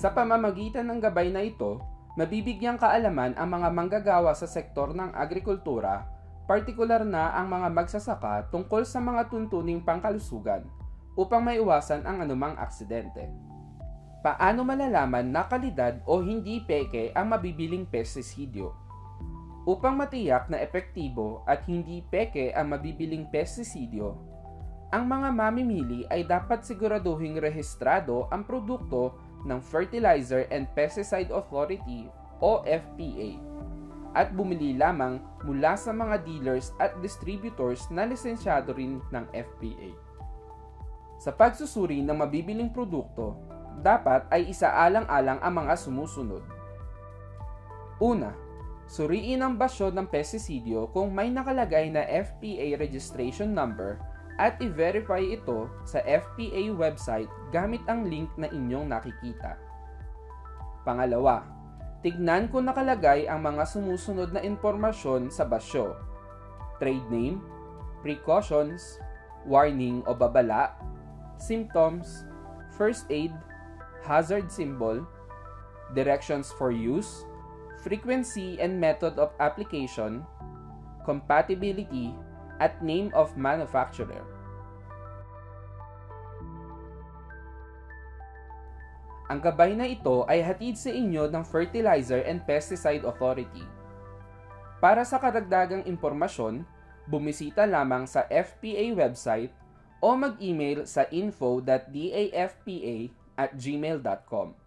Sa pamamagitan ng gabay na ito, mabibigyang kaalaman ang mga manggagawa sa sektor ng agrikultura, partikular na ang mga magsasaka tungkol sa mga tuntuning pangkalusugan upang maiwasan ang anumang aksidente. Paano malalaman na kalidad o hindi peke ang mabibiling pestisidyo? Upang matiyak na epektibo at hindi peke ang mabibiling pestisidyo, ang mga mamimili ay dapat siguraduhing rehistrado ang produkto ng Fertilizer and Pesticide Authority o FPA at bumili lamang mula sa mga dealers at distributors na lisensyado rin ng FPA. Sa pagsusuri ng mabibiling produkto, dapat ay isaalang-alang ang mga sumusunod. Una, suriin ang basyo ng pestisidyo kung may nakalagay na FPA registration number at i-verify ito sa FPA website gamit ang link na inyong nakikita. Pangalawa, tignan kung nakalagay ang mga sumusunod na impormasyon sa basyo: trade name, precautions, warning o babala, symptoms, first aid, hazard symbol, directions for use, frequency and method of application, compatibility, at name of manufacturer. Ang gabay na ito ay hatid sa inyo ng Fertilizer and Pesticide Authority. Para sa karagdagang impormasyon, bumisita lamang sa FPA website o mag-email sa info.dafpa@gmail.com.